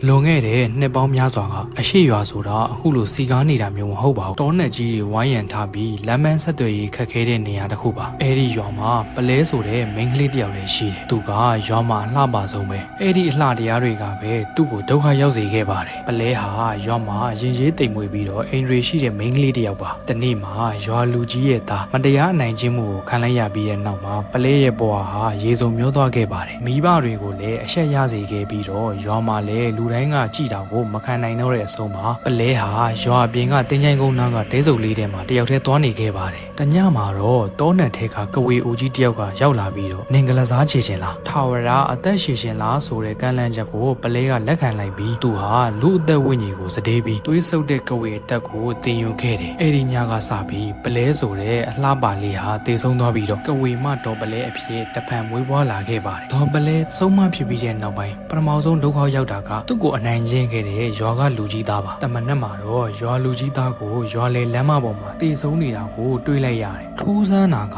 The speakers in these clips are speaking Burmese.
လွန်ခဲ့တဲ့နှစ်ပေါင်းများစွာကအရှိရွာဆိုတာအခုလိုစီကားနေတာမျိုးမဟုတ်ပါဘူးတောနယ်ကြီးတွေဝိုင်းရံထားပြီးလမ်းမဆက်သွယ်ရေးခက်ခဲတဲ့နေရာတစ်ခုပါအဲ့ဒီရွာမှာပလဲဆိုတဲ့မိန်းကလေးတစ်ယောက်လည်းရှိတယ်သူကရွာမှာအလှပါဆုံးပဲအဲ့ဒီအလှတရားတွေကပဲသူ့ကိုဒုက္ခရောက်စေခဲ့ပါတယ်ပလဲဟာရွာမှာရင်ရေးတိမ်မွေပြီးတော့အိမ်တွေရှိတဲ့မိန်းကလေးတစ်ယောက်ပါတနေ့မှာရွာလူကြီးရဲ့သားမတရားအနိုင်ကျင့်မှုကိုခံလိုက်ရပြီးတဲ့နောက်မှာပလဲရဲ့ဘဝဟာရေစုံမျောသွားခဲ့ပါတယ်မိဘတွေကိုလည်းအဆက်ရစေခဲ့ပြီးတော့ရွာမှာလည်းလူတိုင်းကကြည်တာကိုမခံနိုင်တော့တဲ့အဆုံးမှာပလဲဟာရွာပြင်ကတင်းချိုင်းကုန်းနားကတဲစုပ်လေးထဲမှာတယောက်တည်းသွားနေခဲ့ပါတယ်။တညမှာတော့တောနက်ထဲကကဝေအိုကြီးတယောက်ကရောက်လာပြီးတော့နင်ကလစားချေရှင်လားထာဝရအသက်ရှည်ရှင်လားဆိုတဲ့ကမ်းလှမ်းချက်ကိုပလဲကလက်ခံလိုက်ပြီးသူဟာလူအသက်ဝိညာဉ်ကိုစတေးပြီးသွေးဆုပ်တဲ့ကဝေအတက်ကိုတင်ယူခဲ့တယ်။အဲဒီညကစပြီးပလဲဆိုတဲ့အလှပါလေးဟာတည်ဆုံးသွားပြီးတော့ကဝေမတော်ပလဲအဖြစ်တဖန်မွေးပွားလာခဲ့ပါတယ်။တော်ပလဲဆုံးမဖြစ်ပြီးတဲ့နောက်ပိုင်းပထမဆုံးဒုက္ခရောက်တာကသူ့ကိုအနိုင်ကျင့်ခဲ့တဲ့ရွာကလူကြီးသားပါတမန်နဲ့မှာတော့ရွာလူကြီးသားကိုရွာလေလမ်းမပေါ်မှာတည်ဆုံးနေတာကိုတွေးလိုက်ရတယ်ထူးဆန်းတာက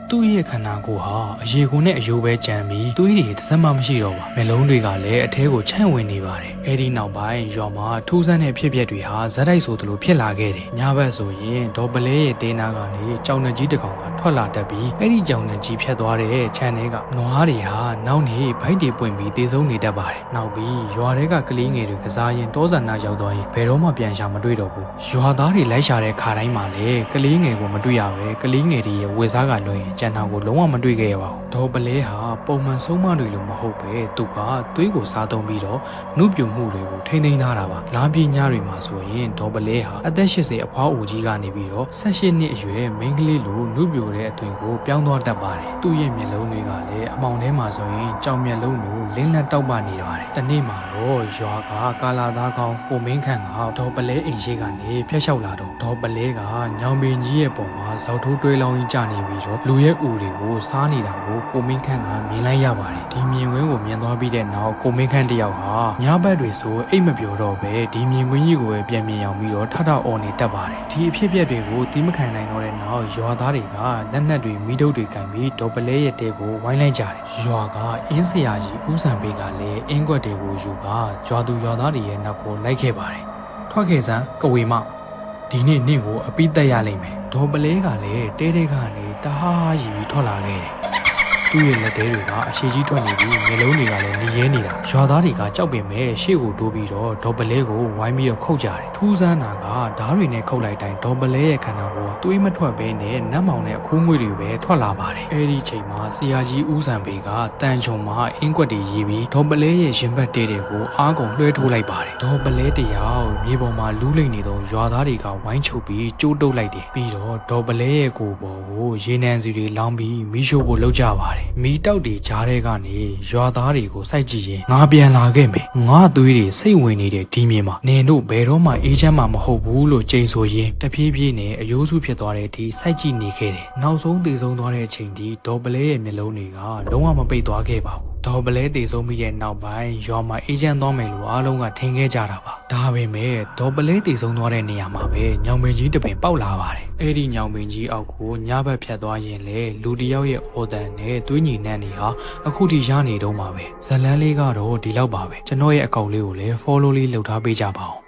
သူ့ရဲ့ခန္ဓာကိုယ်ဟာအရေကုန်နဲ့အယိုးပဲကြမ်းပြီးသွေးတွေတစ်စက်မှမရှိတော့ပါမျက်လုံးတွေကလည်းအထဲကိုချန့်ဝင်နေပါတယ်အဲဒီနောက်ပိုင်းရွာမှာထူးဆန်းတဲ့ဖြစ်ပျက်တွေဟာဇက်တိုက်ဆိုသလိုဖြစ်လာခဲ့တယ်ညဘက်ဆိုရင်ဒေါ်ပလဲရဲ့တေးနာကနေကြောင်နှကြီးတစ်ကောင်ကထွက်လာတတ်ပြီးအဲဒီကြောင်နှကြီးဖြတ်သွားတဲ့ခြံထဲကနွားတွေဟာနောက်နေဗိုက်တွေပွင့်ပြီးတေးဆုံးနေတတ်ပါတယ်နောက်ပြီးရွာထဲကကလေးငယ်တွေကစားရင်တောဆန္ဒရောက်သွားရင်ဘယ်တော့မှပြန်ရှာမတွေ့တော့ဘူးရွာသားတွေလိုက်ရှာတဲ့ခါတိုင်းမှာလည်းကလေးငယ်ကိုမတွေ့ရပဲကလေးငယ်တွေရဲ့ဝေစားကလွှင့်ကျန်တာကိုလုံးဝမတွေ့ခဲ့ရပါဘူးဒေါ်ပလဲဟာပုံမှန်ဆုံးမတွေလိုမဟုတ်ပဲသူကသွေးကိုစားသုံးပြီးတော့နှုတ်ပြူမှုတွေကိုထိန်းသိမ်းထားတာပါလာပြညတွေမှာဆိုရင်ဒေါ်ပလဲဟာအသက်80အဖွားအိုကြီးကနေပြီးတော့18နှစ်အရွယ်မိန်းကလေးလိုနှုတ်ပြူတဲ့အသွင်ကိုပြောင်းသွားတတ်ပါတယ်သူ့ရဲ့မျက်လုံးတွေကလည်းအမောင်ထဲမှာဆိုရင်ကြောင်မျက်လုံးလိုလင်းလက်တောက်ပနေပါတယ်တနေ့မှာတော့ရွာကကာလာသားကောင်းကိုမင်းခန့်ကဒေါ်ပလဲအိမ်ရှိကနေဖျက်လျှောက်လာတော့ဒေါ်ပလဲကညောင်ပင်ကြီးရဲ့ပုံမှာဇောက်ထိုးတွဲလောင်းကြီးကျနေပြီးတော့လူရဲ့ဦးတွေကိုစားနေတာကိုကိုမင်းခန့်ကမြင်လိုက်ရပါတယ်ဒီမြင်ကွင်းကိုမြင်သွားပြီးတဲ့နောက်ကိုမင်းခန့်တယောက်ဟာညဘက်တွေဆိုအိတ်မပြောတော့ပဲဒီမြင်ကွင်းကြီးကိုပဲပြန်မြင်အောင်ပြီးတော့ထထအော်နေတတ်ပါတယ်ဒီအဖြစ်အပျက်တွေကိုတီးမခံနိုင်တော့တဲ့နောက်ရွာသားတွေကလက်နက်တွေမိတုပ်တွေကင်ပြီးဒေါ်ပလဲရဲ့တဲကိုဝိုင်းလိုက်ကြတယ်ရွာကအင်းစရာကြီးဦးဆန်ပေးကလည်းအင်းကွက်တွေကိုယူကရွာသူရွာသားတွေရဲ့နောက်ကိုလိုက်ခဲ့ပါတယ်ထွက်ခဲ့စမ်းကဝေမဒီနေ့နင့်ကိုအပိသက်ရလိမ့်မယ်ဒေါ်ပလဲကလည်းတဲတဲကနေတဟားရီပြီးထွက်လာခဲ့တယ်သူ့ရဲ့လက်သေးတွေကအရှိကြီးထွက်နေပြီးမျက်လုံးတွေကလည်းနေရဲနေတာရွာသားတွေကကြောက်ပင်မဲ့ရှေ့ကိုတိုးပြီးတော့ဒေါ်ပလဲကိုဝိုင်းပြီးတော့ခုတ်ကြတယ်ထူးဆန်းတာကဓားတွေနဲ့ခုတ်လိုက်တိုင်းဒေါ်ပလဲရဲ့ခန္ဓာကိုယ်သွေးမထွက်ဘဲနဲ့နတ်မောင်နဲ့အခိုးငွေတွေပဲထွက်လာပါတယ်အဲဒီချိန်မှာဆရာကြီးဦးစံပေကတန်ချုံမှာအင်းကွက်တွေရေးပြီးဒေါ်ပလဲရဲ့ရင်ဘတ်တဲတွေကိုအားကုန်လွှဲထိုးလိုက်ပါတယ်ဒေါ်ပလဲတယောက်မြေပေါ်မှာလူးလိမ့်နေတော့ရွာသားတွေကဝိုင်းချုပ်ပြီးကျိုးတုပ်လိုက်တယ်ပြီးတော့ဒေါ်ပလဲရဲ့ကိုယ်ပေါ်ကိုရေနံစီတွေလောင်းပြီးမီးရှို့ဖို့လုပ်ကြပါတယ်မီးတောက်တွေကြားထဲကနေရွာသားတွေကိုစိုက်ကြည့်ရင်ငါပြန်လာခဲ့မယ်ငါသွေးတွေစိတ်ဝင်နေတဲ့ဒီမြေမှာနင်တို့ဘယ်တော့မှအေးချမ်းမှမဟုတ်ဘူးလို့ကြိမ်ဆိုရင်းတဖြည်းဖြည်းနဲ့အယိုးစုဖြစ်သွားတဲ့ဒီစိုက်ကြည့်နေခဲ့တယ်နောက်ဆုံးတည်ဆုံးသွားတဲ့အချိန်ဒီဒေါ်ပလဲရဲ့မျက်လုံးတွေကလုံးဝမပိတ်သွားခဲ့ပါဘူးဒေါ်ပလဲတည်ဆုံးပြီးတဲ့နောက်ပိုင်းရွာမှာအေးချမ်းသွားမယ်လို့အားလုံးကထင်ခဲ့ကြတာပါဒါပေမဲ့ဒေါ်ပလဲတည်ဆုံးသွားတဲ့နေရာမှာပဲညောင်ပင်ကြီးတပင်ပေါက်လာပါတယ်အဲ့ဒီညောင်ပင်ကြီးအောက်ကိုညဘက်ဖြတ်သွားရင်လေလူတယောက်ရဲ့အော်တန်နဲ့သွေးညီနှံ့နေဟာအခုထိရနေတော့မှာပဲဇလန်းလေးကတော့ဒီလောက်ပါပဲကျွန်တော်ရဲ့အကောင့်လေးကိုလည်း follow လေးလုပ်ထားပေးကြပါဦး